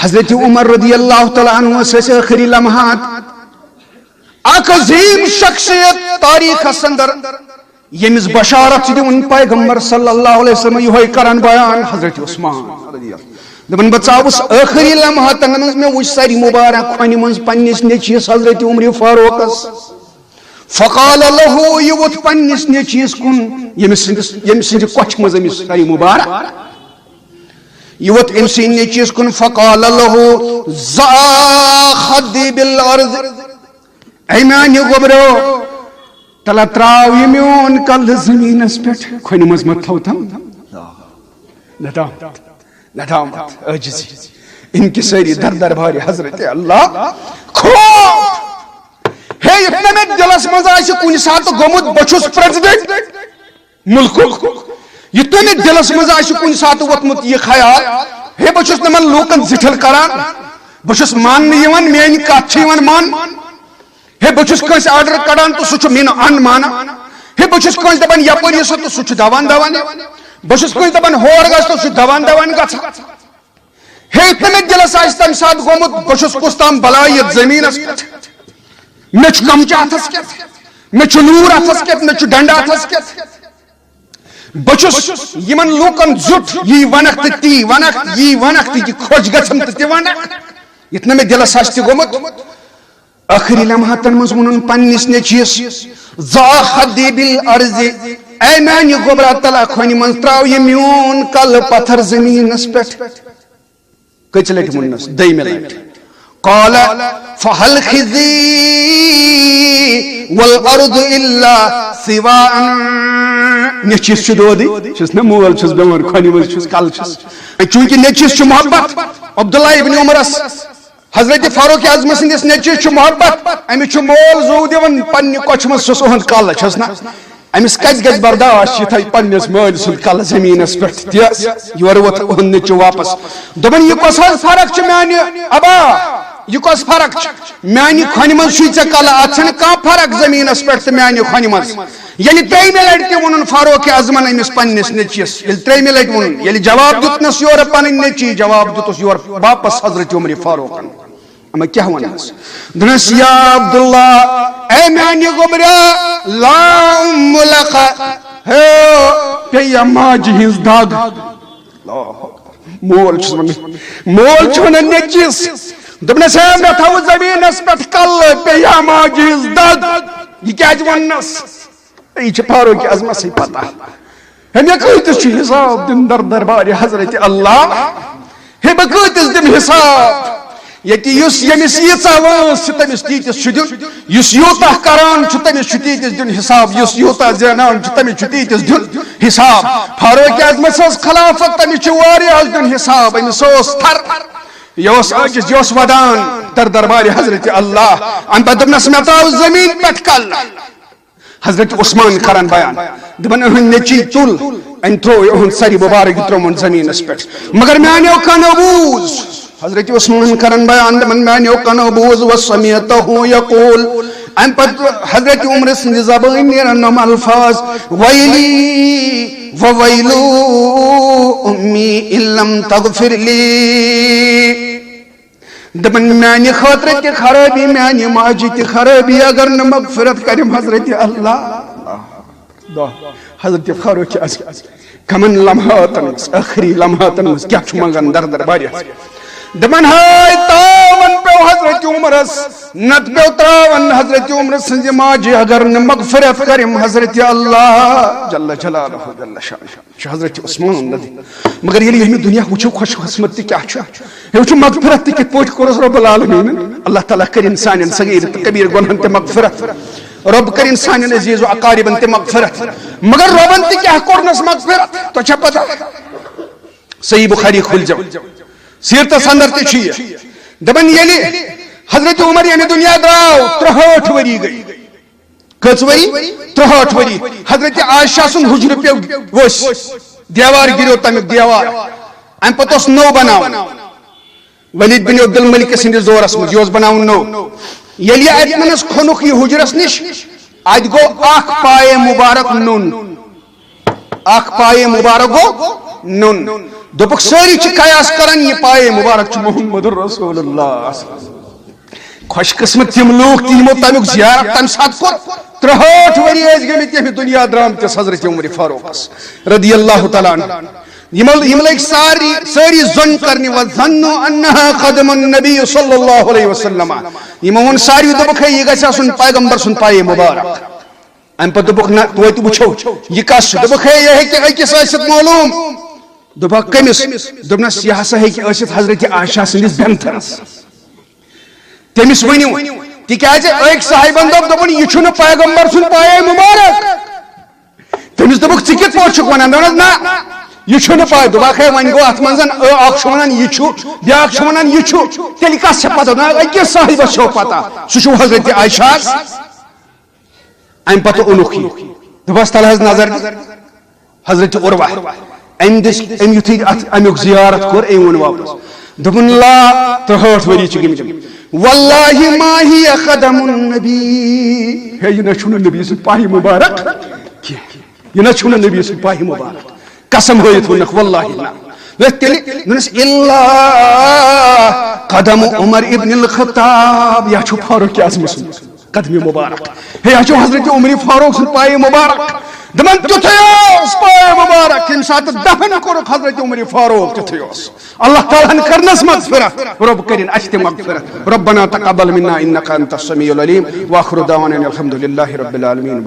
حضرت عمر رضی اللہ تعالیٰ عنہ سے آخری لمحات اک عظیم شخصیت تاریخ اندر یمس بشارت دون پیغمبر صلی اللہ علیہ وسلم یہ کران بیان حضرت عثمان دپن بچاوس آخری لمحات میں وچ ساری مبارک کھنہ من پنس نیچیس حضرت عمر فاروق فقال له یہ پنس نیچیس کن یمس سند کچھ مز امس ساری مبارک یہ ام سند نیچیس کن فقال له ذا خدی بالارض اے میانہ گوبرو تلا تراو یہ میون کل زمینس پہ کھنہ مز مت تھو تم ندامت عاجزی ان کی ساری در دربار حضرت اللہ کھوٹ ہے اتنا میں دلس مز آئی کن سات گومت بچوس پریزیڈنٹ ملک اتنا میں دلس مز آئی کن سات ووتمت یہ خیال ہے بچوس نمن لوکن زٹھل کران بچوس مان یوان میانی کتھ یوان مان ہے بچوس کنس آرڈر کڑان تو سچ مین ان مانا ہے بچوس کنس دپان یپر سو تو سچ دوان دوان بچوس کنس دپان ہور گژھ تو سچ دوان دوان گژھا ہے اتنا میں دلس آئی تمہ سات گومت بچوس کس تام بلائیت زمینس مے چھ کمچہ اتھس کیت مے چھ نور اتھس کیت مے چھ ڈنڈا اتھس کیت بچوس یمن لوکن زٹ یہ ونک تی ونک یہ ونک تی خوش گژھم تی ونک اتنا میں دلس آئی گومت آخری لمحاتن مز ونن پنس نیچیس ذا خدی بالارض اے میانہ گوبرا تلا کھنہ من تراو یہ میون کل پتھر زمینس پہ کچ لٹ منس دیم لٹ قال فهل خزي والارض الا سواء نیچیس چھ دودی چھس نہ مول چھس بیمار کھنہ مز چھس کل چھس چونکہ نیچیس چھ محبت عبداللہ ابن عمر حضرت فاروق اعظم سندس نیچیس چھ محبت امس چھ مول زو دون پنہ کچھ مز چھس اہند کل چھس نا امس کت گژھِ برداشت یہ تھاوِ پننس مٲلۍ سُنٛد کل زمینس پہ تیز یور ووت اہند نیچو واپس دپان یہ کس حظ فرق چھ میانہ ابا یہ کس فرق میانہ کھنہ من چھ ژےٚ کل اتھ چھنہٕ کانٛہہ فرق زمینس پہ تو میانہ کھنہ من ییٚلہِ ترٛیٚیمہِ لٹہِ تہِ ووٚنُن فاروق اعظمن أمِس پننس نیچیس ییٚلہِ ترٛیٚیمہِ لٹہِ ووٚنُن ییٚلہِ جواب دیُتنس یورٕ پنٕنۍ نیچی جواب دیُتُس یورٕ واپس حضرت عمر فاروقن اما کیا ونس دنس یا عبداللہ اے میانہ گوبرا لا ملق ہے پیا ماج ہنز داغ مول چھونا نیچیس دبنس ہے میں تھاو زمینس پہ کل پیا ماج ہنز داغ یہ کیا ونس یہ چھ فاروق اعظم سے پتہ ہے میں کتس چھ حساب دن در دربار حضرت اللہ ہے بہ کتس دن حساب یتی یمس ییژا وٲنٛس چھ تمس تیٖتِس چھ دیُن یُس یوٗتاہ کران چھ تمس چھ تیٖتِس دیُن حساب یُس یوٗتاہ زینان چھ تمس چھ تیٖتِس دیُن حساب فاروق اعظمس ٲس خلافت تمس چھ واریاہس دیُن حساب أمس اوس تھر یہ اوس عاجز یہ اوس ودان در دربار حضرت اللہ ام پتہٕ دوٚپنس مےٚ ترٛاو زمیٖن پٮ۪ٹھ کل حضرت عثمان کران بیان دپان اہند نیچی تل أمۍ ترٛوو اہند ساری مبارک ترٛووُن زمینس پٮ۪ٹھ مگر میانیو کنو بوٗز حضرت عثمان کرن بیان دمن میانیو کنو بوز وسمیتہو یقول ام پت حضرت عمر سند زبان نیرن نم الفاظ ویلی وویلو امی علم تغفر لی دمن میانی خاطر کی خرابی میانی ماجی کی خرابی اگر نہ مغفرت کریم حضرت اللہ حضرت فاروق اعظم کمن لمحاتن آخری لمحاتن کیا چھ منگن در دربار دپان ہائے تاون پیو حضرت عمرس نت پیو تراون حضرت عمر سنز ماجی اگر نہ مغفرت کریم حضرت اللہ جل جلالہ جل شانہ حضرت عثمان مگر یلی ہمیں دنیا وچھو خوش قسمت کیا یہ وچھو مغفرت کت پوٹ کرس رب العالمین اللہ تعالیٰ کر انسان صغیر کبیر گنہن تے مغفرت رب کر انسان عزیز و اقاربن تے مغفرت مگر ربن تے کیا کرنس مغفرت تو چھا پتا صحیح بخاری کھل جاؤ سیرتس اندر تھی دپان یلی حضرت عمر یعنی دنیا دراو 63 وری گئی کچ وری 63 وری حضرت عائشہ سن حجر پہ وش دیوار گریو تمیک دیوار ام پتوس نو بناو ولید بن عبد الملک سند زورس مز یوز بناو نو یلی اتمنس کھنک یہ حجرس نش ات گو اخ پائے مبارک نون اخ پائے مبارک گو نون دوپک ساری قیاس کران یہ پائے مبارک محمد رسول اللہ خوش قسمت تم لوگ تمو تمیک زیارت تم سات کور 63 وری گمت یہ دنیا درامتس حضرت عمر فاروق رضی اللہ تعالیٰ عنہ یم لگ ساری زن کرنے وظنوا انها قدم النبی صلی اللہ علیہ وسلم یم ون ساری دوپک یہ گژھِ آسُن پیغمبر سن پائے مبارک ام پتہ دوپک نہ توتہ وچھو یہ کس دوپک یہ ہیکہ أکس ٲسِتھ معلوم دوپک کمس دوپنس یہ ہسا ہیکہ ٲسِتھ حضرت عائشہ سندس بیمتھرس تمس ونیو تکیازِ أکۍ صاحبن دوٚپُن یہ چھُنہٕ پیغمبر سُنٛد پایے مبارک تمس دوٚپُکھ ژٕ کِتھ پٲٹھۍ چھُکھ ونان دوٚپنس نہ یہ چھُنہٕ پاے دوٚپکھ ہے وۄنۍ گوٚو اتھ منٛز اکھ چھُ ونان یہِ چھُ بیٛاکھ چھُ ونان یہِ چھُ تیٚلہِ کس چھےٚ پتہ نہ أکِس صاحبس چھو پتہ سُہ چھُ حضرت عائشہ ام پتہٕ اوٚنُکھ یہِ دوٚپس تل حظ نظر حضرت عروہ ام یُتھُے اتھ امیُک زیارت کوٚر أمۍ ووٚن واپس دوٚپُن لا 63 ؤری چھِ گٔمٕتۍ واللہ ما ہی قدم النبی ہے یہ نہ چھُنہٕ نبی سُنٛد پایہِ مبارک یہ نہ چھُنہٕ نبی سُنٛد پایہِ مبارک قسم ہٲیِتھ ووٚنُکھ واللہ نہ تیٚلہِ دوٚپنس الا قدم عمر ابن الخطاب یہ چھُ فاروق اعظم سُنٛد قدم مبارک ہے یہ چھُ حضرت عمر فاروق سُنٛد پایہِ مبارک دمن تیُتھُے اوس پایہِ مبارک ییٚمہِ ساتہٕ دفن کوٚرُکھ حضرت عمر فاروق تیُتھُے اوس اللہ تعالیٰ ہن کرنس مغفرت رب کرن اسہِ تہِ مغفرت ربنا تقبل منا انك انت السميع العليم واخر دعوانا الحمد لله رب العالمين.